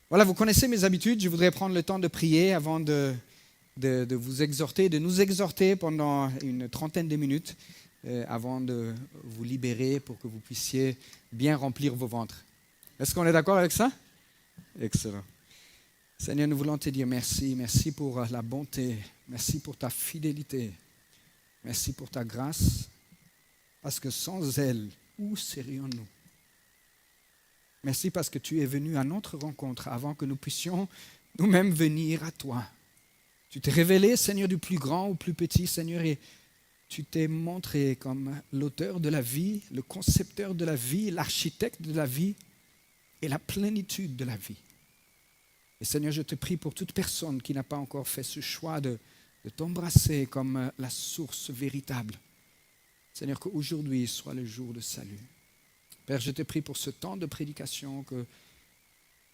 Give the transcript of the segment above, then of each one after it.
Voilà, vous connaissez mes habitudes. Je voudrais prendre le temps de prier avant de vous exhorter, de nous exhorter pendant une trentaine de minutes avant de vous libérer pour que vous puissiez bien remplir vos ventres. Est-ce qu'on est d'accord avec ça? Excellent. Seigneur, nous voulons te dire merci. Merci pour la bonté. Merci pour ta fidélité. Merci pour ta grâce. Parce que sans elle, où serions-nous? Merci parce que tu es venu à notre rencontre avant que nous puissions nous-mêmes venir à toi. Tu t'es révélé, Seigneur, du plus grand au plus petit, Seigneur, et tu t'es montré comme l'auteur de la vie, le concepteur de la vie, l'architecte de la vie et la plénitude de la vie. Et Seigneur, je te prie pour toute personne qui n'a pas encore fait ce choix de t'embrasser comme la source véritable. Seigneur, qu'aujourd'hui soit le jour de salut. Père, je te prie pour ce temps de prédication, que,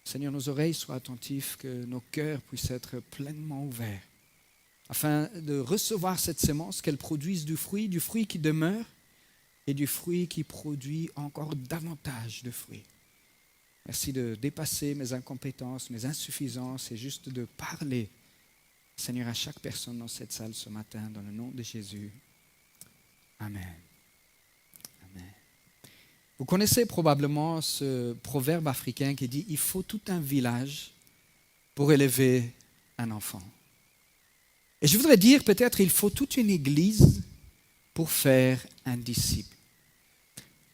Seigneur, nos oreilles soient attentives, que nos cœurs puissent être pleinement ouverts, afin de recevoir cette sémence, qu'elle produise du fruit qui demeure et du fruit qui produit encore davantage de fruits. Merci de dépasser mes incompétences, mes insuffisances et juste de parler, Seigneur, à chaque personne dans cette salle ce matin, dans le nom de Jésus. Amen. Amen. Vous connaissez probablement ce proverbe africain qui dit « Il faut tout un village pour élever un enfant ». Et je voudrais dire peut-être il faut toute une église pour faire un disciple.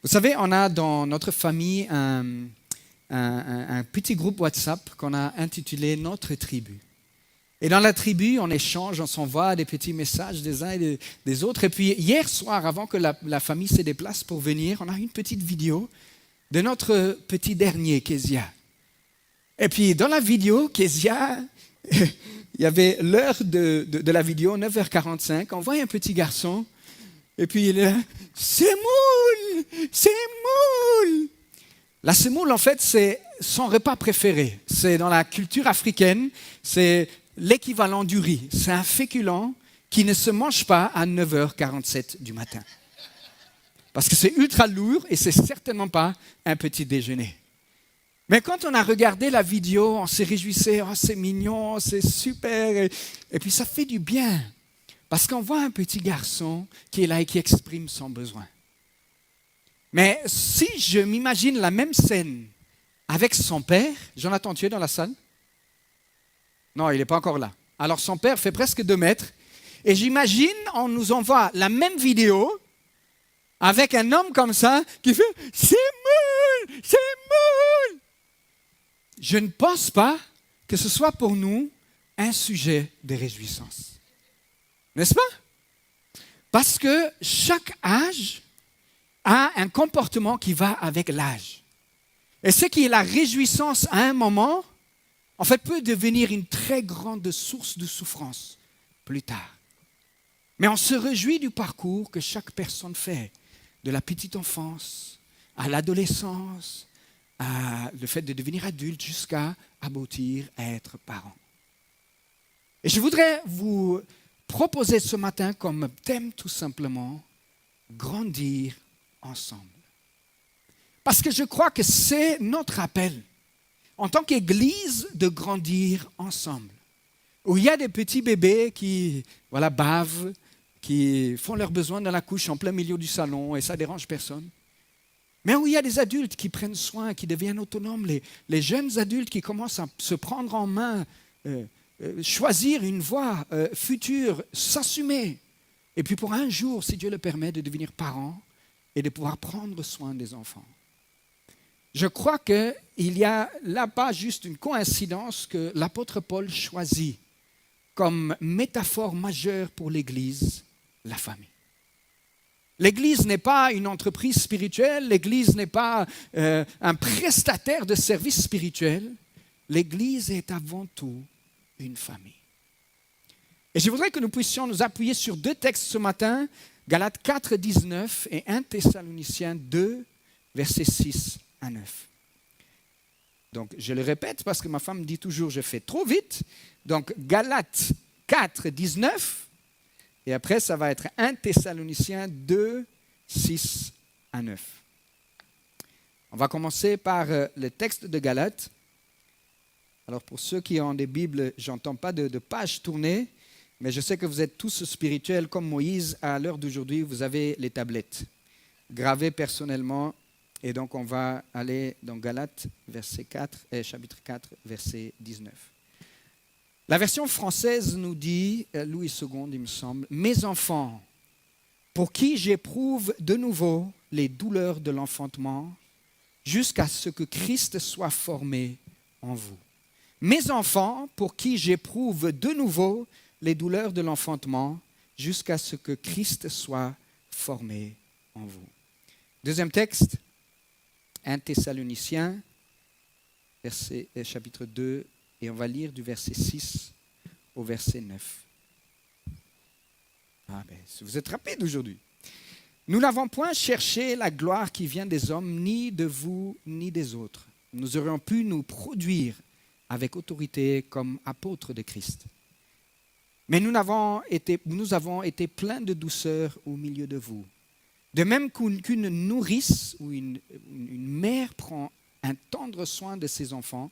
Vous savez, on a dans notre famille un petit groupe WhatsApp qu'on a intitulé « Notre tribu ». Et dans la tribu, on échange, on s'envoie des petits messages des uns et des autres. Et puis hier soir, avant que la famille se déplace pour venir, on a une petite vidéo de notre petit dernier, Kezia. Et puis dans la vidéo, Kezia, il y avait l'heure de la vidéo, 9h45, on voit un petit garçon. Et puis il est là, « Semoule, semoule !» La semoule, en fait, c'est son repas préféré. C'est dans la culture africaine, c'est l'équivalent du riz. C'est un féculent qui ne se mange pas à 9h47 du matin. Parce que c'est ultra lourd et c'est certainement pas un petit déjeuner. Mais quand on a regardé la vidéo, on s'est réjouissé, oh, c'est mignon, c'est super. Et puis ça fait du bien. Parce qu'on voit un petit garçon qui est là et qui exprime son besoin. Mais si je m'imagine la même scène avec son père, Jonathan, tu es dans la salle? Non, il n'est pas encore là. Alors son père fait presque 2 mètres. Et j'imagine, on nous envoie la même vidéo avec un homme comme ça qui fait « C'est moule, c'est moule !» Je ne pense pas que ce soit pour nous un sujet de réjouissance. N'est-ce pas? Parce que chaque âge a un comportement qui va avec l'âge. Et ce qui est la réjouissance à un moment, en fait, peut devenir une très grande source de souffrance plus tard. Mais on se réjouit du parcours que chaque personne fait, de la petite enfance à l'adolescence, à le fait de devenir adulte jusqu'à aboutir à être parent. Et je voudrais vous proposer ce matin comme thème tout simplement grandir ensemble. Parce que je crois que c'est notre appel en tant qu'Église de grandir ensemble. Où il y a des petits bébés qui bavent, qui font leurs besoins dans la couche en plein milieu du salon et ça ne dérange personne. Mais où il y a des adultes qui prennent soin, qui deviennent autonomes, les jeunes adultes qui commencent à se prendre en main, choisir une voie future, s'assumer. Et puis pour un jour, si Dieu le permet, de devenir parents et de pouvoir prendre soin des enfants. Je crois qu'il y a là pas juste une coïncidence que l'apôtre Paul choisit comme métaphore majeure pour l'Église, la famille. L'Église n'est pas une entreprise spirituelle, l'Église n'est pas un prestataire de services spirituels. L'Église est avant tout une famille. Et je voudrais que nous puissions nous appuyer sur 2 textes ce matin, Galates 4, 19 et 1 Thessaloniciens 2, versets 6 à 9. Donc, je le répète parce que ma femme me dit toujours je fais trop vite. Donc, Galates 4, 19 et après ça va être 1 Thessaloniciens 2, 6 à 9. On va commencer par le texte de Galates. Alors pour ceux qui ont des Bibles, je n'entends pas de pages tournées, mais je sais que vous êtes tous spirituels comme Moïse. À l'heure d'aujourd'hui, vous avez les tablettes gravées personnellement. Et donc on va aller dans Galates chapitre 4, verset 19. La version française nous dit, Louis II il me semble, « Mes enfants, pour qui j'éprouve de nouveau les douleurs de l'enfantement, jusqu'à ce que Christ soit formé en vous. » Mes enfants, pour qui j'éprouve de nouveau les douleurs de l'enfantement, jusqu'à ce que Christ soit formé en vous. Deuxième texte, 1 Thessaloniciens, chapitre 2, et on va lire du verset 6 au verset 9. Vous êtes rapide aujourd'hui. Nous n'avons point cherché la gloire qui vient des hommes, ni de vous, ni des autres. Nous aurions pu nous produire avec autorité comme apôtres de Christ. Mais nous avons été pleins de douceur au milieu de vous. De même qu'une nourrice ou une mère prend un tendre soin de ses enfants,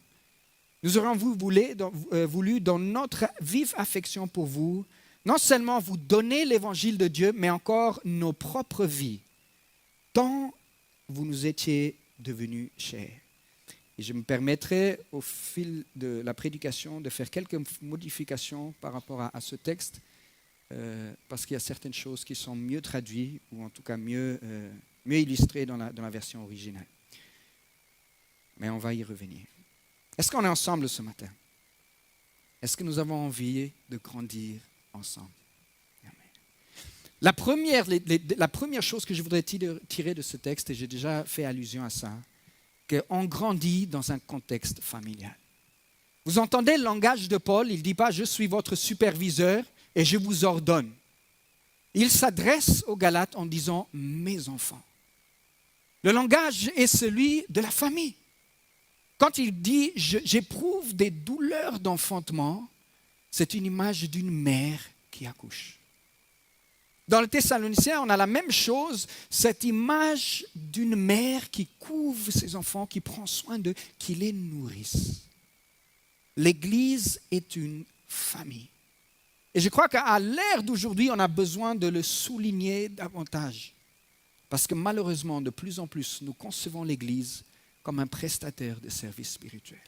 nous aurions voulu, dans notre vive affection pour vous, non seulement vous donner l'évangile de Dieu, mais encore nos propres vies, tant vous nous étiez devenus chers. Et je me permettrai, au fil de la prédication, de faire quelques modifications par rapport à ce texte, parce qu'il y a certaines choses qui sont mieux traduites, ou en tout cas mieux illustrées dans la version originale. Mais on va y revenir. Est-ce qu'on est ensemble ce matin? Est-ce que nous avons envie de grandir ensemble? Amen. La première chose que je voudrais tirer de ce texte, et j'ai déjà fait allusion à ça, qu'on grandit dans un contexte familial. Vous entendez le langage de Paul, il ne dit pas « je suis votre superviseur et je vous ordonne ». Il s'adresse aux Galates en disant « mes enfants ». Le langage est celui de la famille. Quand il dit « j'éprouve des douleurs d'enfantement », c'est une image d'une mère qui accouche. Dans le Thessaloniciens, on a la même chose, cette image d'une mère qui couvre ses enfants, qui prend soin d'eux, qui les nourrisse. L'Église est une famille. Et je crois qu'à l'ère d'aujourd'hui, on a besoin de le souligner davantage. Parce que malheureusement, de plus en plus, nous concevons l'Église comme un prestataire de services spirituels.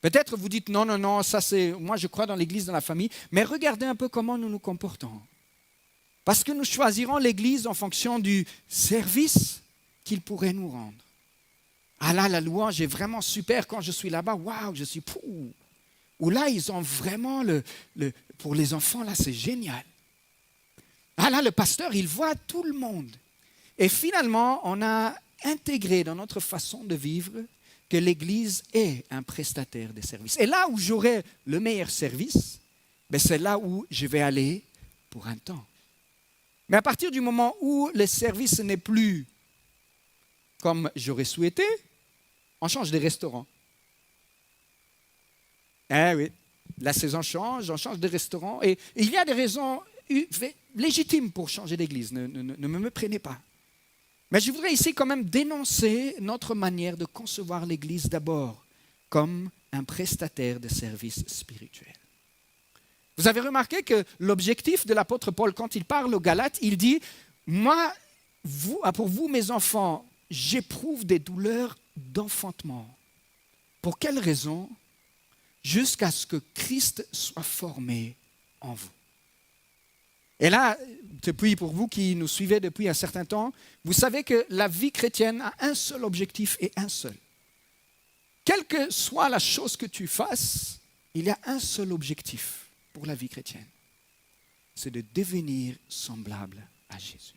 Peut-être vous dites non, ça c'est, moi je crois dans l'Église, dans la famille, mais regardez un peu comment nous nous comportons. Parce que nous choisirons l'Église en fonction du service qu'il pourrait nous rendre. Ah là, la louange est vraiment super quand je suis là-bas, waouh, je suis pou. Ou là, ils ont vraiment pour les enfants, là c'est génial. Ah là, le pasteur, il voit tout le monde. Et finalement, on a intégré dans notre façon de vivre que l'Église est un prestataire de services. Et là où j'aurai le meilleur service, c'est là où je vais aller pour un temps. Mais à partir du moment où le service n'est plus comme j'aurais souhaité, on change de restaurant. Eh oui, la saison change, on change de restaurant. Et il y a des raisons légitimes pour changer d'église, ne me prenez pas. Mais je voudrais ici quand même dénoncer notre manière de concevoir l'Église d'abord comme un prestataire de services spirituels. Vous avez remarqué que l'objectif de l'apôtre Paul, quand il parle aux Galates, il dit « Moi, pour vous, mes enfants, j'éprouve des douleurs d'enfantement. Pour quelle raison? Jusqu'à ce que Christ soit formé en vous. » Et là, depuis pour vous qui nous suivez depuis un certain temps, vous savez que la vie chrétienne a un seul objectif et un seul. Quelle que soit la chose que tu fasses, il y a un seul objectif pour la vie chrétienne. C'est de devenir semblable à Jésus.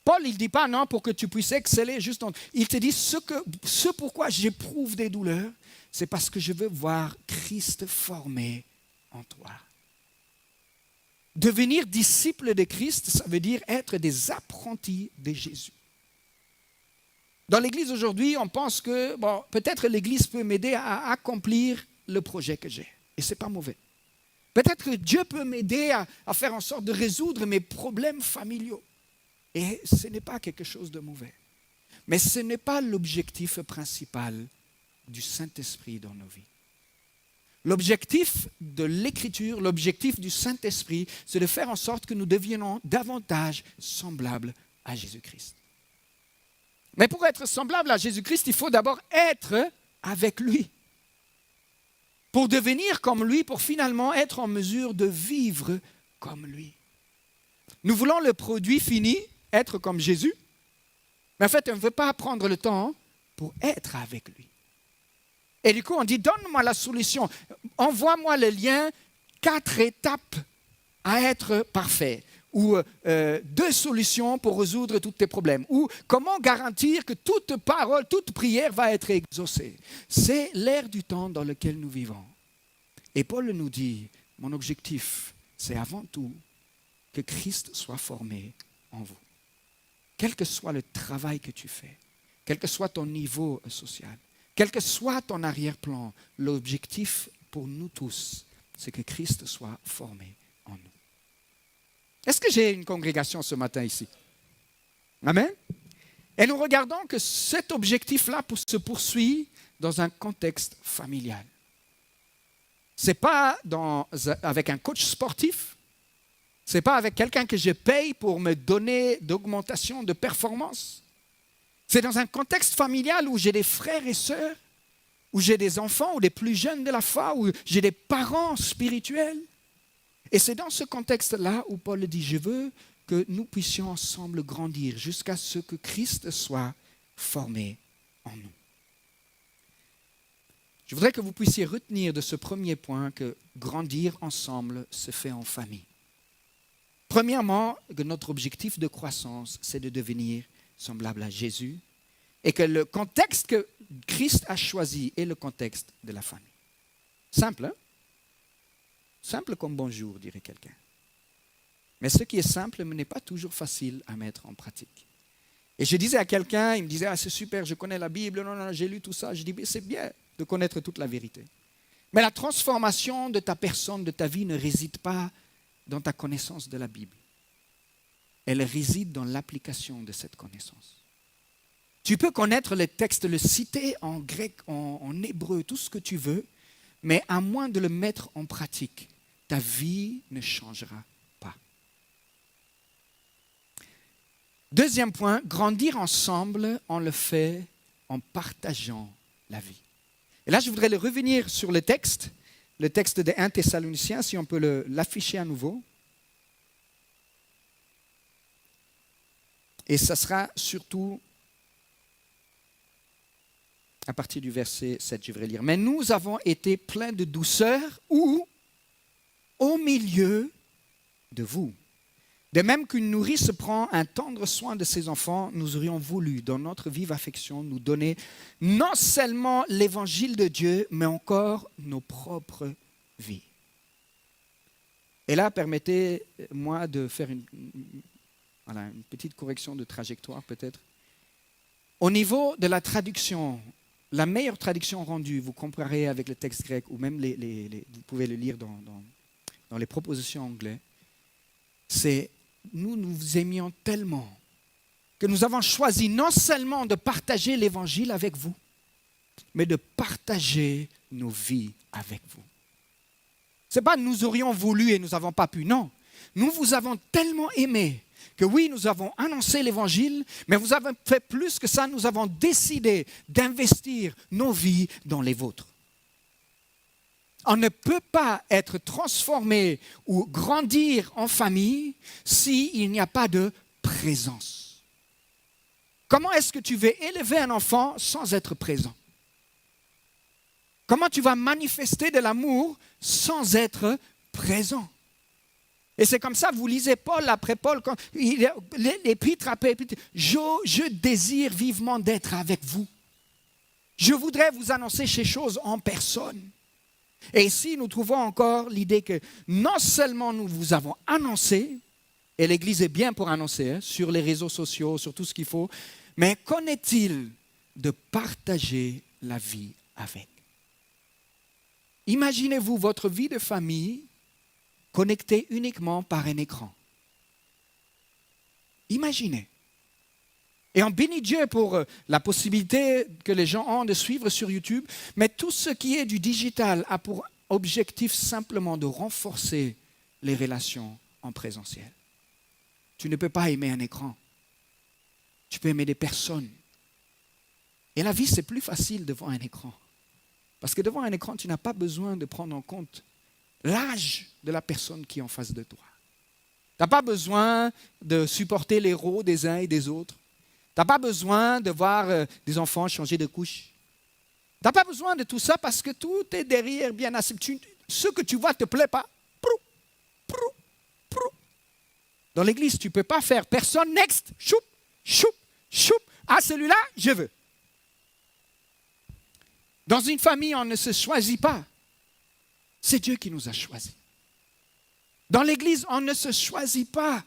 Paul, il ne dit pas non pour que tu puisses exceller juste en... Il te dit ce pourquoi j'éprouve des douleurs, c'est parce que je veux voir Christ formé en toi. Devenir disciple de Christ, ça veut dire être des apprentis de Jésus. Dans l'Église aujourd'hui, on pense que peut-être l'Église peut m'aider à accomplir le projet que j'ai. Et ce n'est pas mauvais. Peut-être que Dieu peut m'aider à faire en sorte de résoudre mes problèmes familiaux. Et ce n'est pas quelque chose de mauvais. Mais ce n'est pas l'objectif principal du Saint-Esprit dans nos vies. L'objectif de l'Écriture, l'objectif du Saint-Esprit, c'est de faire en sorte que nous deviennons davantage semblables à Jésus-Christ. Mais pour être semblable à Jésus-Christ, il faut d'abord être avec lui. Pour devenir comme lui, pour finalement être en mesure de vivre comme lui. Nous voulons le produit fini, être comme Jésus, mais en fait, on ne veut pas prendre le temps pour être avec lui. Et du coup, on dit, donne-moi la solution, envoie-moi le lien, 4 étapes à être parfait, ou 2 solutions pour résoudre tous tes problèmes, ou comment garantir que toute parole, toute prière va être exaucée. C'est l'ère du temps dans lequel nous vivons. Et Paul nous dit, mon objectif, c'est avant tout que Christ soit formé en vous. Quel que soit le travail que tu fais, quel que soit ton niveau social, quel que soit ton arrière-plan, l'objectif pour nous tous, c'est que Christ soit formé en nous. Est-ce que j'ai une congrégation ce matin ici? Amen? Et nous regardons que cet objectif-là se poursuit dans un contexte familial. Ce n'est pas avec un coach sportif, ce n'est pas avec quelqu'un que je paye pour me donner d'augmentation de performance. C'est dans un contexte familial où j'ai des frères et sœurs, où j'ai des enfants, ou des plus jeunes de la foi, où j'ai des parents spirituels. Et c'est dans ce contexte-là où Paul dit, je veux que nous puissions ensemble grandir jusqu'à ce que Christ soit formé en nous. Je voudrais que vous puissiez retenir de ce premier point que grandir ensemble se fait en famille. Premièrement, que notre objectif de croissance, c'est de devenir semblable à Jésus et que le contexte que Christ a choisi est le contexte de la famille. Simple, hein? Simple comme bonjour, dirait quelqu'un. Mais ce qui est simple n'est pas toujours facile à mettre en pratique. Et je disais à quelqu'un, il me disait, c'est super, je connais la Bible, non, j'ai lu tout ça. Je dis, c'est bien de connaître toute la vérité. Mais la transformation de ta personne, de ta vie ne réside pas dans ta connaissance de la Bible. Elle réside dans l'application de cette connaissance. Tu peux connaître le texte, le citer en grec, en hébreu, tout ce que tu veux, mais à moins de le mettre en pratique, ta vie ne changera pas. Deuxième point, grandir ensemble, on le fait en partageant la vie. Et là, je voudrais revenir sur le texte de 1 Thessaloniciens, si on peut l'afficher à nouveau. Et ça sera surtout à partir du verset 7, je vais lire. Mais nous avons été pleins de douceur ou au milieu de vous. De même qu'une nourrice prend un tendre soin de ses enfants, nous aurions voulu, dans notre vive affection, nous donner non seulement l'évangile de Dieu, mais encore nos propres vies. Et là, permettez-moi de faire une petite correction de trajectoire peut-être. Au niveau de la traduction, la meilleure traduction rendue, vous comparez avec le texte grec, ou même vous pouvez le lire dans les propositions anglaises, c'est « nous vous aimions tellement que nous avons choisi non seulement de partager l'évangile avec vous, mais de partager nos vies avec vous. » Ce n'est pas « nous aurions voulu et nous n'avons pas pu », non. Nous vous avons tellement aimé que oui, nous avons annoncé l'évangile, mais vous avez fait plus que ça, nous avons décidé d'investir nos vies dans les vôtres. On ne peut pas être transformé ou grandir en famille s'il n'y a pas de présence. Comment est-ce que tu veux élever un enfant sans être présent? Comment tu vas manifester de l'amour sans être présent? Et c'est comme ça, vous lisez Paul après Paul, quand l'épître après épître, je désire vivement d'être avec vous. Je voudrais vous annoncer ces choses en personne. Et ici, nous trouvons encore l'idée que non seulement nous vous avons annoncé, et l'Église est bien pour annoncer, sur les réseaux sociaux, sur tout ce qu'il faut, mais qu'en est-il de partager la vie avec? Imaginez-vous votre vie de famille connectée uniquement par un écran. Imaginez. Et on bénit Dieu pour la possibilité que les gens ont de suivre sur YouTube. Mais tout ce qui est du digital a pour objectif simplement de renforcer les relations en présentiel. Tu ne peux pas aimer un écran. Tu peux aimer des personnes. Et la vie, c'est plus facile devant un écran. Parce que devant un écran, tu n'as pas besoin de prendre en compte l'âge de la personne qui est en face de toi. Tu n'as pas besoin de supporter les rôles des uns et des autres. Tu n'as pas besoin de voir des enfants changer de couche. Tu n'as pas besoin de tout ça parce que tout est derrière bien assez. Ce que tu vois ne te plaît pas. Prou, prou, prou. Dans l'église, tu ne peux pas faire personne, next, choup, choup, choup. Ah, celui-là, je veux. Dans une famille, on ne se choisit pas. C'est Dieu qui nous a choisis. Dans l'église, on ne se choisit pas.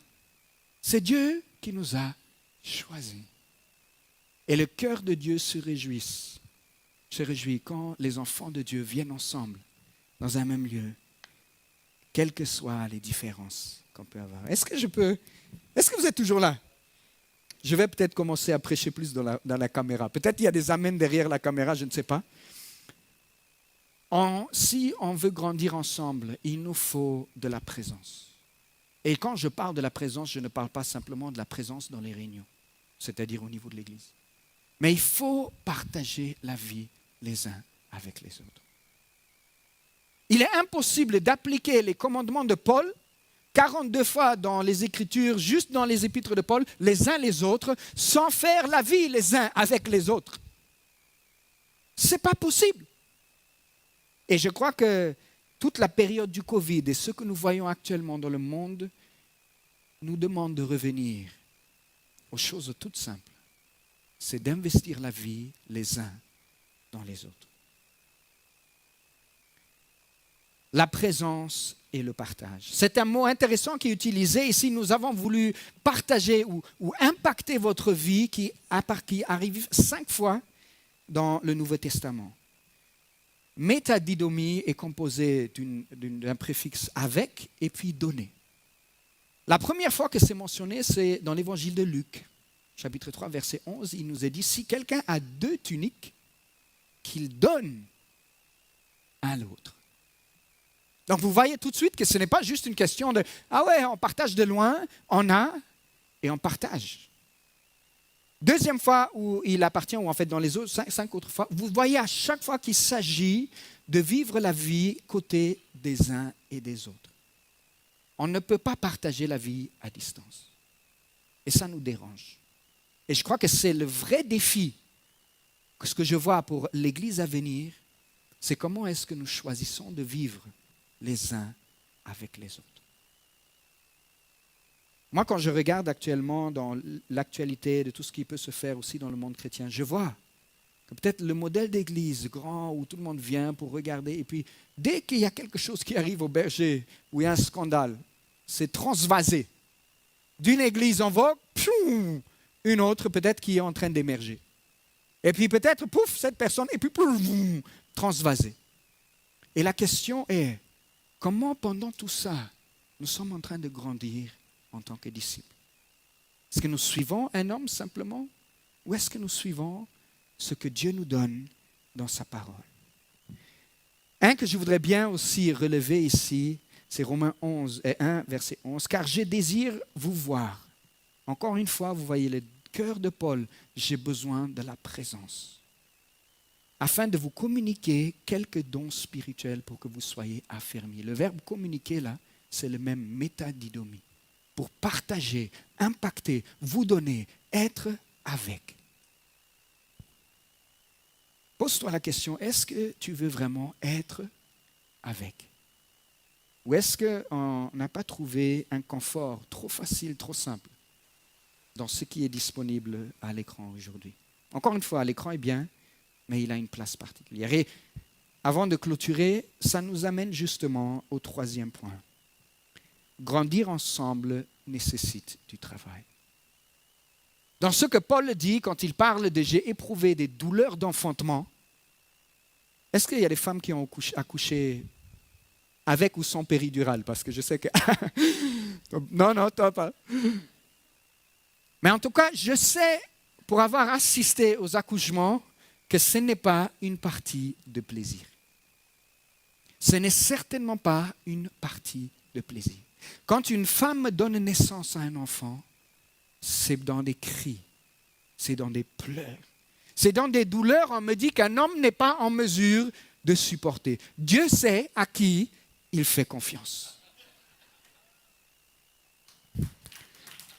C'est Dieu qui nous a choisis. Et le cœur de Dieu se réjouit quand les enfants de Dieu viennent ensemble dans un même lieu, quelles que soient les différences qu'on peut avoir. Est-ce que vous êtes toujours là? Je vais peut-être commencer à prêcher plus dans la caméra. Peut-être il y a des amens derrière la caméra, je ne sais pas. Si on veut grandir ensemble, il nous faut de la présence. Et quand je parle de la présence, je ne parle pas simplement de la présence dans les réunions, c'est-à-dire au niveau de l'Église. Mais il faut partager la vie les uns avec les autres. Il est impossible d'appliquer les commandements de Paul 42 fois dans les Écritures, juste dans les épîtres de Paul, les uns les autres, sans faire la vie les uns avec les autres. Ce n'est pas possible. Et je crois que toute la période du Covid et ce que nous voyons actuellement dans le monde nous demande de revenir aux choses toutes simples. C'est d'investir la vie les uns dans les autres. La présence et le partage. C'est un mot intéressant qui est utilisé ici. Nous avons voulu partager ou impacter votre vie qui arrive 5 fois dans le Nouveau Testament. Métadidomie est composé d'un préfixe avec et puis donner. La première fois que c'est mentionné, c'est dans l'évangile de Luc, chapitre 3, verset 11. Il nous est dit, si quelqu'un a 2 tuniques, qu'il donne à l'autre. Donc vous voyez tout de suite que ce n'est pas juste une question de « Ah ouais, on partage de loin, on a et on partage ». Deuxième fois où il appartient, ou en fait dans les autres 5 autres fois, vous voyez à chaque fois qu'il s'agit de vivre la vie côté des uns et des autres. On ne peut pas partager la vie à distance. Et ça nous dérange. Et je crois que c'est le vrai défi que ce que je vois pour l'Église à venir, c'est comment est-ce que nous choisissons de vivre les uns avec les autres. Moi, quand je regarde actuellement dans l'actualité de tout ce qui peut se faire aussi dans le monde chrétien, je vois que peut-être le modèle d'église grand où tout le monde vient pour regarder et puis dès qu'il y a quelque chose qui arrive au berger, où il y a un scandale, c'est transvasé. D'une église en vogue, une autre peut-être qui est en train d'émerger. Et puis peut-être, pouf, cette personne, et puis pouf, transvasé. Et la question est, comment pendant tout ça, nous sommes en train de grandir en tant que disciples? Est-ce que nous suivons un homme simplement ou est-ce que nous suivons ce que Dieu nous donne dans sa parole? Un que je voudrais bien aussi relever ici, c'est Romains 1, verset 11. « Car je désire vous voir. » Encore une fois, vous voyez le cœur de Paul. J'ai besoin de la présence. Afin de vous communiquer quelques dons spirituels pour que vous soyez affermis. Le verbe communiquer là, c'est le même métadidomie. Pour partager, impacter, vous donner, être avec. Pose-toi la question, est-ce que tu veux vraiment être avec? Ou est-ce qu'on n'a pas trouvé un confort trop facile, trop simple dans ce qui est disponible à l'écran aujourd'hui? Encore une fois, l'écran est bien, mais il a une place particulière. Et avant de clôturer, ça nous amène justement au 3e point. Grandir ensemble nécessite du travail. Dans ce que Paul dit quand il parle de « j'ai éprouvé des douleurs d'enfantement », est-ce qu'il y a des femmes qui ont accouché avec ou sans péridurale? Parce que je sais que... non, toi pas. Mais en tout cas, je sais pour avoir assisté aux accouchements, que ce n'est pas une partie de plaisir. Ce n'est certainement pas une partie de plaisir. Quand une femme donne naissance à un enfant, c'est dans des cris, c'est dans des pleurs, c'est dans des douleurs. On me dit qu'un homme n'est pas en mesure de supporter. Dieu sait à qui il fait confiance.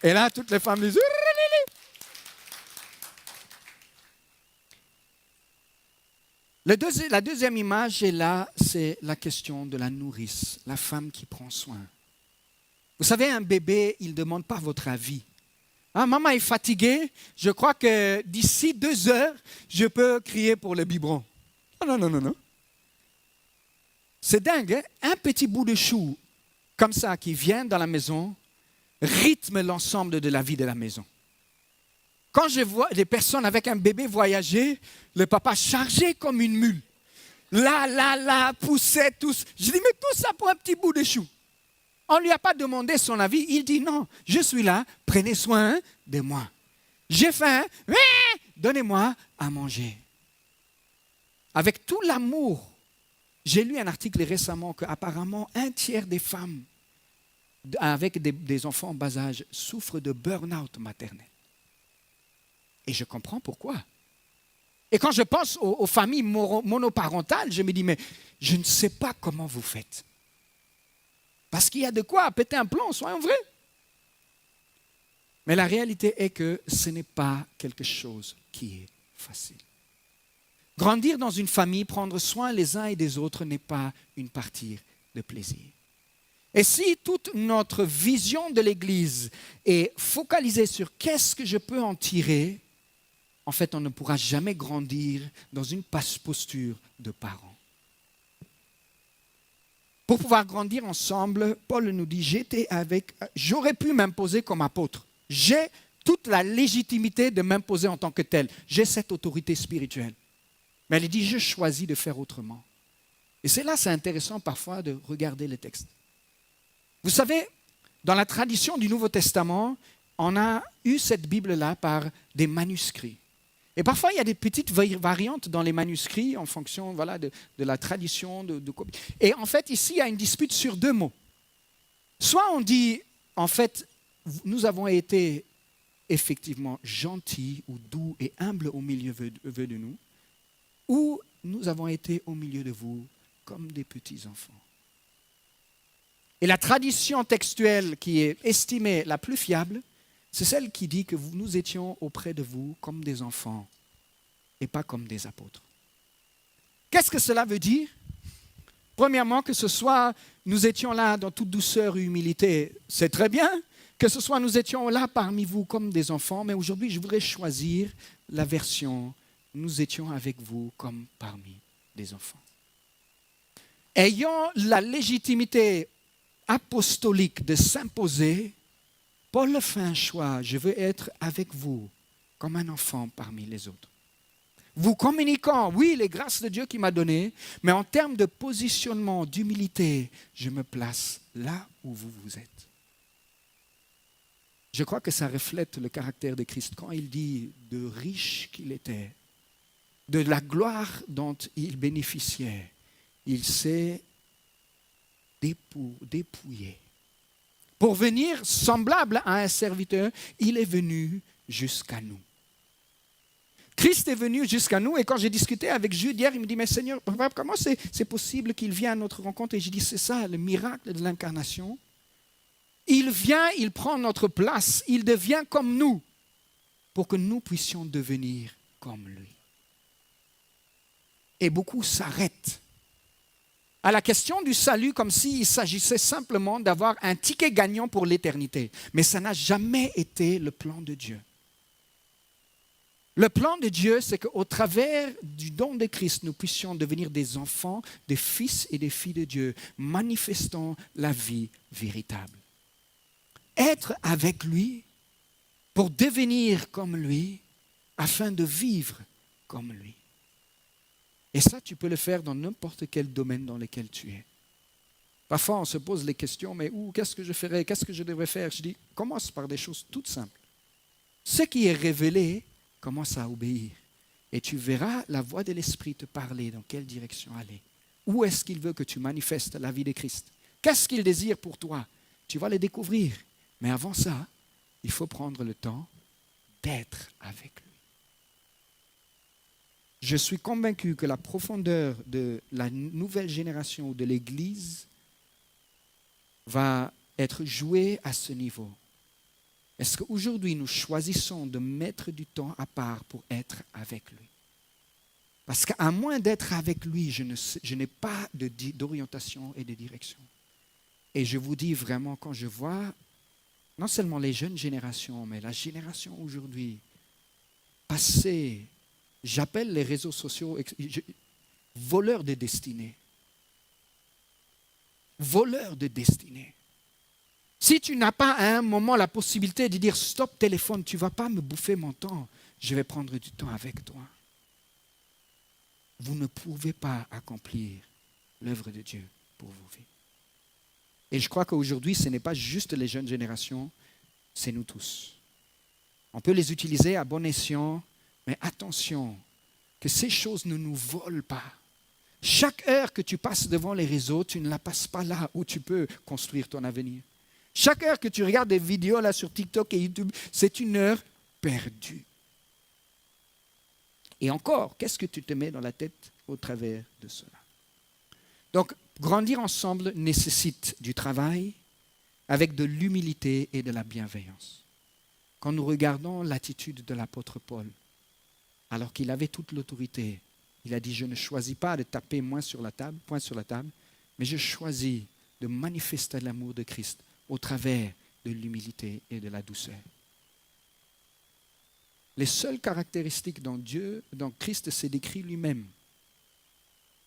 Et là, toutes les femmes disent... La deuxième image est là, c'est la question de la nourrice, la femme qui prend soin. Vous savez, un bébé, il ne demande pas votre avis. Ah, maman est fatiguée, je crois que d'ici 2 heures, je peux crier pour le biberon. Non, non, non, non. C'est dingue, hein? Un petit bout de chou comme ça qui vient dans la maison rythme l'ensemble de la vie de la maison. Quand je vois des personnes avec un bébé voyager, le papa chargé comme une mule, là, poussait tous. Je dis, mais tout ça pour un petit bout de chou. On ne lui a pas demandé son avis. Il dit, non, je suis là, prenez soin de moi. J'ai faim, donnez-moi à manger. Avec tout l'amour, j'ai lu un article récemment qu'apparemment 1/3 des femmes avec des enfants en bas âge souffrent de burn-out maternel. Et je comprends pourquoi. Et quand je pense aux familles monoparentales, je me dis, mais je ne sais pas comment vous faites. Parce qu'il y a de quoi péter un plomb, soyons vrais. Mais la réalité est que ce n'est pas quelque chose qui est facile. Grandir dans une famille, prendre soin les uns et des autres n'est pas une partie de plaisir. Et si toute notre vision de l'Église est focalisée sur qu'est-ce que je peux en tirer, en fait, on ne pourra jamais grandir dans une posture de parents. Pour pouvoir grandir ensemble, Paul nous dit, j'aurais pu m'imposer comme apôtre. J'ai toute la légitimité de m'imposer en tant que tel. J'ai cette autorité spirituelle. Mais elle dit, je choisis de faire autrement. Et c'est intéressant parfois de regarder les textes. Vous savez, dans la tradition du Nouveau Testament, on a eu cette Bible-là par des manuscrits. Et parfois, il y a des petites variantes dans les manuscrits en fonction de la tradition. Et en fait, ici, il y a une dispute sur 2 mots. Soit on dit, en fait, nous avons été effectivement gentils ou doux et humbles au milieu de nous, ou nous avons été au milieu de vous comme des petits-enfants. Et la tradition textuelle qui est estimée la plus fiable, c'est celle qui dit que nous étions auprès de vous comme des enfants et pas comme des apôtres. Qu'est-ce que cela veut dire? Premièrement, que ce soit nous étions là dans toute douceur et humilité, c'est très bien. Que ce soit nous étions là parmi vous comme des enfants, mais aujourd'hui je voudrais choisir la version nous étions avec vous comme parmi des enfants. Ayant la légitimité apostolique de s'imposer, Paul fait un choix. Je veux être avec vous comme un enfant parmi les autres. Vous communiquant, oui, les grâces de Dieu qu'il m'a données, mais en termes de positionnement, d'humilité, je me place là où vous êtes. Je crois que ça reflète le caractère de Christ quand il dit de riche qu'il était, de la gloire dont il bénéficiait. Il s'est dépouillé. Pour venir semblable à un serviteur, il est venu jusqu'à nous. Christ est venu jusqu'à nous et quand j'ai discuté avec Jude hier, il me dit, mais Seigneur, comment c'est possible qu'il vienne à notre rencontre? Et j'ai dit, c'est ça, le miracle de l'incarnation. Il vient, il prend notre place, il devient comme nous pour que nous puissions devenir comme lui. Et beaucoup s'arrêtent à la question du salut comme s'il s'agissait simplement d'avoir un ticket gagnant pour l'éternité. Mais ça n'a jamais été le plan de Dieu. Le plan de Dieu, c'est qu'au travers du don de Christ, nous puissions devenir des enfants, des fils et des filles de Dieu, manifestant la vie véritable. Être avec lui pour devenir comme lui, afin de vivre comme lui. Et ça, tu peux le faire dans n'importe quel domaine dans lequel tu es. Parfois, on se pose les questions, mais qu'est-ce que je ferais, qu'est-ce que je devrais faire? Je dis, commence par des choses toutes simples. Ce qui est révélé, commence à obéir. Et tu verras la voix de l'Esprit te parler dans quelle direction aller. Où est-ce qu'il veut que tu manifestes la vie de Christ? Qu'est-ce qu'il désire pour toi? Tu vas le découvrir. Mais avant ça, il faut prendre le temps d'être avec lui. Je suis convaincu que la profondeur de la nouvelle génération de l'Église va être jouée à ce niveau. Est-ce qu'aujourd'hui, nous choisissons de mettre du temps à part pour être avec lui? Parce qu'à moins d'être avec lui, je n'ai pas d'orientation et de direction. Et je vous dis vraiment, quand je vois non seulement les jeunes générations, mais la génération aujourd'hui passer, j'appelle les réseaux sociaux voleurs de destinée. Voleurs de destinée. Si tu n'as pas à un moment la possibilité de dire stop téléphone, tu ne vas pas me bouffer mon temps, je vais prendre du temps avec toi. Vous ne pouvez pas accomplir l'œuvre de Dieu pour vos vies. Et je crois qu'aujourd'hui, ce n'est pas juste les jeunes générations, c'est nous tous. On peut les utiliser à bon escient, mais attention, que ces choses ne nous volent pas. Chaque heure que tu passes devant les réseaux, tu ne la passes pas là où tu peux construire ton avenir. Chaque heure que tu regardes des vidéos là sur TikTok et YouTube, c'est une heure perdue. Et encore, qu'est-ce que tu te mets dans la tête au travers de cela? Donc, grandir ensemble nécessite du travail avec de l'humilité et de la bienveillance. Quand nous regardons l'attitude de l'apôtre Paul, alors qu'il avait toute l'autorité, il a dit, je ne choisis pas de taper point sur la table, mais je choisis de manifester l'amour de Christ au travers de l'humilité et de la douceur. Les seules caractéristiques dans Christ s'est décrit lui-même,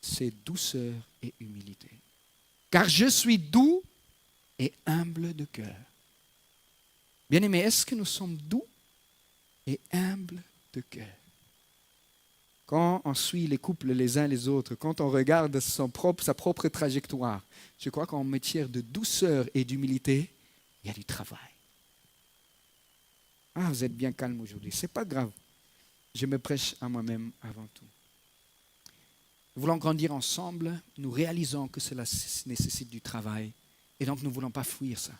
c'est douceur et humilité. Car je suis doux et humble de cœur. Bien-aimés, est-ce que nous sommes doux et humbles de cœur? Quand on suit les couples les uns les autres, quand on regarde sa propre trajectoire, je crois qu'en matière de douceur et d'humilité, il y a du travail. Ah, vous êtes bien calme aujourd'hui. Ce n'est pas grave. Je me prêche à moi-même avant tout. Nous voulons grandir ensemble. Nous réalisons que cela nécessite du travail. Et donc, nous ne voulons pas fuir ça.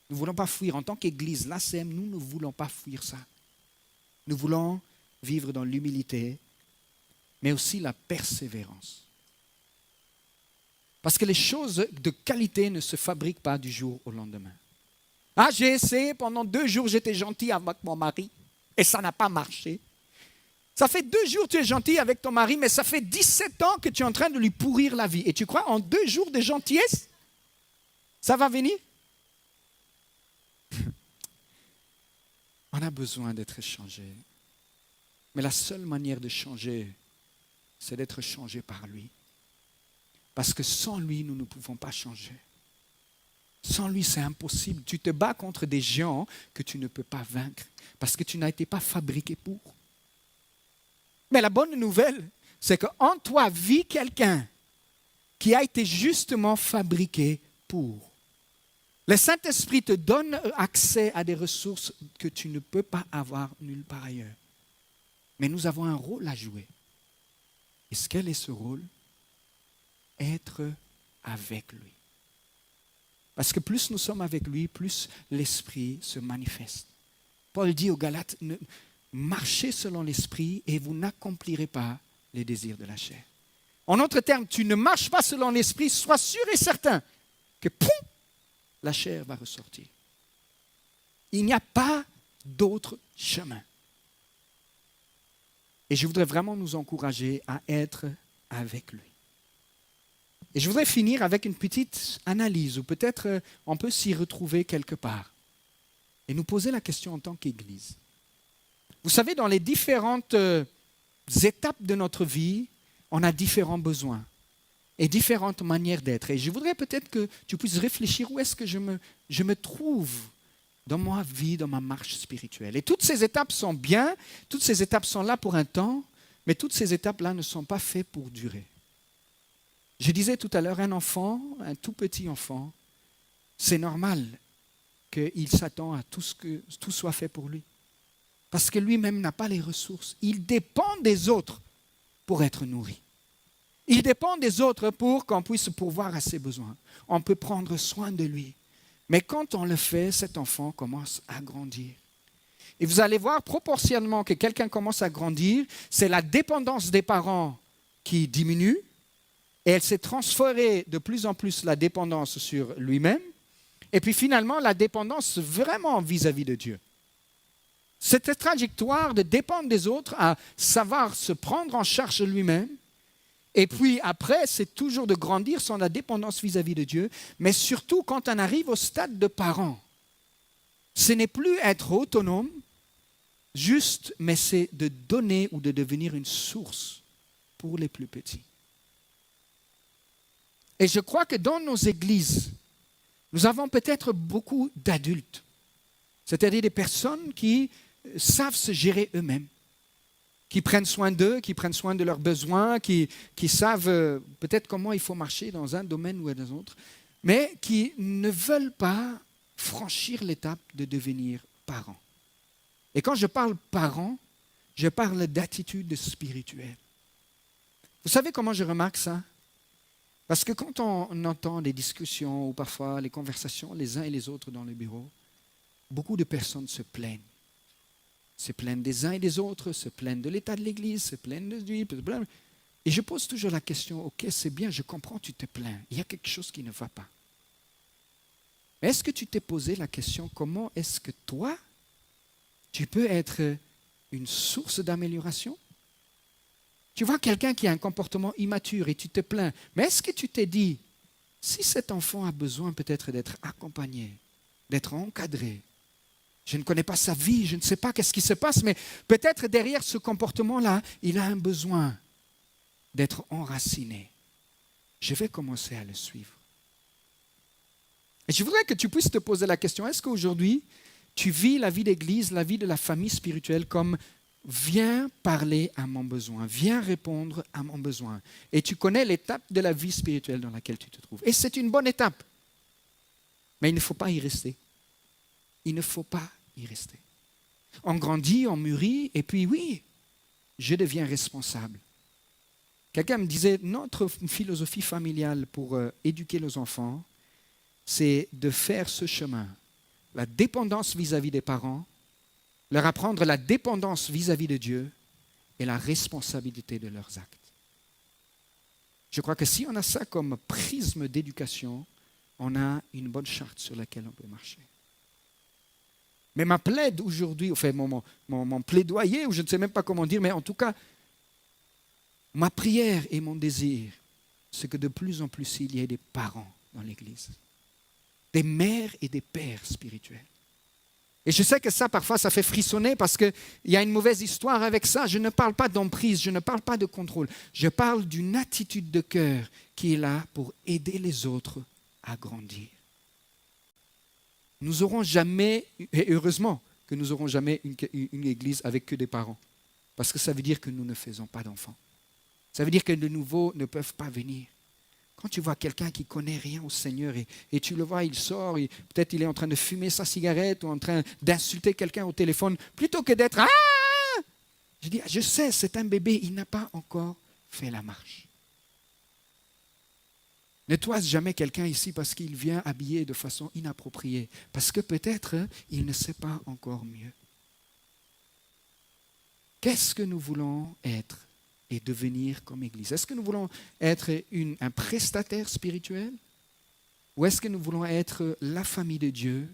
Nous ne voulons pas fuir. En tant qu'Église, l'ACM, nous ne voulons pas fuir ça. Nous voulons vivre dans l'humilité, mais aussi la persévérance. Parce que les choses de qualité ne se fabriquent pas du jour au lendemain. Ah, j'ai essayé pendant 2 jours, j'étais gentil avec mon mari et ça n'a pas marché. Ça fait 2 jours que tu es gentil avec ton mari, mais ça fait 17 ans que tu es en train de lui pourrir la vie. Et tu crois en 2 jours de gentillesse, ça va venir? On a besoin d'être changé. Mais la seule manière de changer, c'est d'être changé par lui. Parce que sans lui, nous ne pouvons pas changer. Sans lui, c'est impossible. Tu te bats contre des géants que tu ne peux pas vaincre parce que tu n'as été pas fabriqué pour. Mais la bonne nouvelle, c'est qu'en toi vit quelqu'un qui a été justement fabriqué pour. Le Saint-Esprit te donne accès à des ressources que tu ne peux pas avoir nulle part ailleurs. Mais nous avons un rôle à jouer. Et quel est ce rôle? Être avec lui. Parce que plus nous sommes avec lui, plus l'Esprit se manifeste. Paul dit aux Galates, marchez selon l'Esprit et vous n'accomplirez pas les désirs de la chair. En d'autres termes, tu ne marches pas selon l'Esprit, sois sûr et certain que poum, la chair va ressortir. Il n'y a pas d'autre chemin. Et je voudrais vraiment nous encourager à être avec lui. Et je voudrais finir avec une petite analyse, ou peut-être on peut s'y retrouver quelque part, et nous poser la question en tant qu'Église. Vous savez, dans les différentes étapes de notre vie, on a différents besoins et différentes manières d'être. Et je voudrais peut-être que tu puisses réfléchir où est-ce que je me trouve dans ma vie, dans ma marche spirituelle. Et toutes ces étapes sont bien, toutes ces étapes sont là pour un temps, mais toutes ces étapes-là ne sont pas faites pour durer. Je disais tout à l'heure, un enfant, un tout petit enfant, c'est normal qu'il s'attend à tout ce que tout soit fait pour lui. parce que lui-même n'a pas les ressources. Il dépend des autres pour être nourri. Il dépend des autres pour qu'on puisse pourvoir à ses besoins. On peut prendre soin de lui. Mais quand on le fait, cet enfant commence à grandir. Et vous allez voir proportionnellement que quelqu'un commence à grandir, c'est la dépendance des parents qui diminue et elle s'est transférée de plus en plus la dépendance sur lui-même et puis finalement la dépendance vraiment vis-à-vis de Dieu. Cette trajectoire de dépendre des autres à savoir se prendre en charge lui-même et puis après, c'est toujours de grandir sans la dépendance vis-à-vis de Dieu, mais surtout quand on arrive au stade de parents. Ce n'est plus être autonome, juste, mais c'est de donner ou de devenir une source pour les plus petits. Et je crois que dans nos églises, nous avons peut-être beaucoup d'adultes, c'est-à-dire des personnes qui savent se gérer eux-mêmes, qui prennent soin d'eux, qui prennent soin de leurs besoins, qui savent peut-être comment il faut marcher dans un domaine ou dans un autre, mais qui ne veulent pas franchir l'étape de devenir parents. Et quand je parle parents, je parle d'attitude spirituelle. Vous savez comment je remarque ça? Parce que quand on entend des discussions ou parfois les conversations les uns et les autres dans le bureau, beaucoup de personnes se plaignent. Se plaignent des uns et des autres, se plaignent de l'état de l'Église, se plaignent de lui. Et je pose toujours la question, ok, c'est bien, je comprends, tu te plains. Il y a quelque chose qui ne va pas. Mais est-ce que tu t'es posé la question, comment est-ce que toi, tu peux être une source d'amélioration? Tu vois quelqu'un qui a un comportement immature et tu te plains. Mais est-ce que tu t'es dit, si cet enfant a besoin peut-être d'être accompagné, d'être encadré, je ne connais pas sa vie, je ne sais pas qu'est-ce qui se passe, mais peut-être derrière ce comportement-là, il a un besoin d'être enraciné. Je vais commencer à le suivre. Et je voudrais que tu puisses te poser la question, est-ce qu'aujourd'hui, tu vis la vie d'église, la vie de la famille spirituelle comme viens parler à mon besoin, viens répondre à mon besoin. Et tu connais l'étape de la vie spirituelle dans laquelle tu te trouves. Et c'est une bonne étape. Mais il ne faut pas y rester. Il ne faut pas y rester. On grandit, on mûrit, et puis oui, je deviens responsable. Quelqu'un me disait, notre philosophie familiale pour éduquer nos enfants, c'est de faire ce chemin. La dépendance vis-à-vis des parents, leur apprendre la dépendance vis-à-vis de Dieu et la responsabilité de leurs actes. Je crois que si on a ça comme prisme d'éducation, on a une bonne charte sur laquelle on peut marcher. Mais ma plaide aujourd'hui, enfin mon plaidoyer, ou je ne sais même pas comment dire, mais en tout cas, ma prière et mon désir, c'est que de plus en plus il y ait des parents dans l'Église, des mères et des pères spirituels. Et je sais que ça, parfois, ça fait frissonner parce qu'il y a une mauvaise histoire avec ça. Je ne parle pas d'emprise, je ne parle pas de contrôle. Je parle d'une attitude de cœur qui est là pour aider les autres à grandir. Nous n'aurons jamais, et heureusement que nous n'aurons jamais une église avec que des parents. Parce que ça veut dire que nous ne faisons pas d'enfants. Ça veut dire que de nouveaux ne peuvent pas venir. Quand tu vois quelqu'un qui ne connaît rien au Seigneur et tu le vois, il sort, peut-être il est en train de fumer sa cigarette ou en train d'insulter quelqu'un au téléphone, plutôt que d'être « Ah !» Je dis, je sais, c'est un bébé, il n'a pas encore fait la marche. Ne toise jamais quelqu'un ici parce qu'il vient habillé de façon inappropriée, parce que peut-être il ne sait pas encore mieux. Qu'est-ce que nous voulons être et devenir comme Église? Est-ce que nous voulons être un prestataire spirituel? Ou est-ce que nous voulons être la famille de Dieu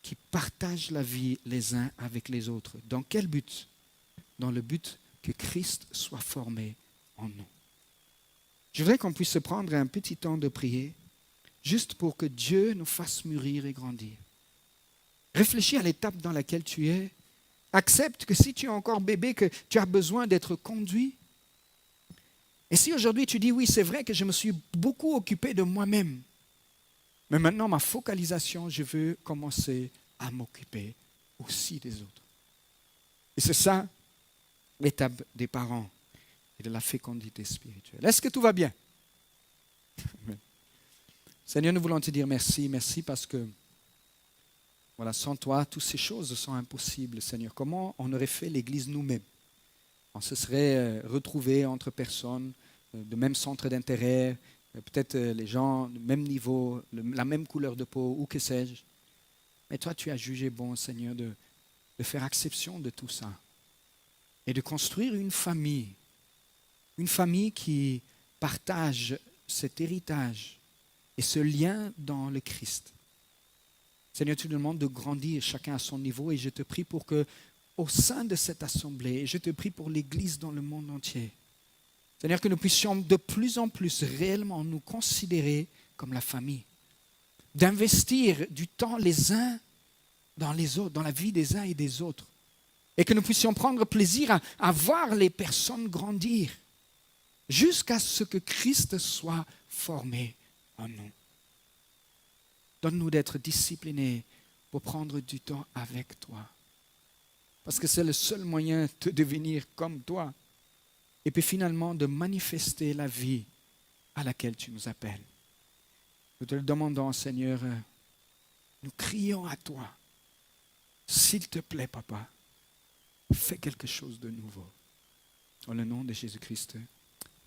qui partage la vie les uns avec les autres? Dans quel but? Dans le but que Christ soit formé en nous. Je voudrais qu'on puisse se prendre un petit temps de prier, juste pour que Dieu nous fasse mûrir et grandir. Réfléchis à l'étape dans laquelle tu es. Accepte que si tu es encore bébé, que tu as besoin d'être conduit. Et si aujourd'hui tu dis, oui, c'est vrai que je me suis beaucoup occupé de moi-même, mais maintenant ma focalisation, je veux commencer à m'occuper aussi des autres. Et c'est ça l'étape des parents et de la fécondité spirituelle. Est-ce que tout va bien? Seigneur, nous voulons te dire merci. Merci parce que Voilà, sans toi, toutes ces choses sont impossibles, Seigneur. Comment on aurait fait l'Église nous-mêmes? On se serait retrouvés entre personnes de même centre d'intérêt, peut-être les gens du même niveau, la même couleur de peau, ou que sais-je. Mais toi, tu as jugé bon, Seigneur, de faire exception de tout ça et de construire une famille qui partage cet héritage et ce lien dans le Christ. Seigneur, tu nous demandes de grandir chacun à son niveau et je te prie pour que, au sein de cette assemblée, et je te prie pour l'Église dans le monde entier, Seigneur, que nous puissions de plus en plus réellement nous considérer comme la famille, d'investir du temps les uns dans les autres, dans la vie des uns et des autres, et que nous puissions prendre plaisir à voir les personnes grandir jusqu'à ce que Christ soit formé en nous. Donne-nous d'être disciplinés pour prendre du temps avec toi, parce que c'est le seul moyen de devenir comme toi, et puis finalement de manifester la vie à laquelle tu nous appelles. Nous te le demandons, Seigneur, nous crions à toi. S'il te plaît, Papa, fais quelque chose de nouveau. Dans le nom de Jésus-Christ,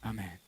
Amen.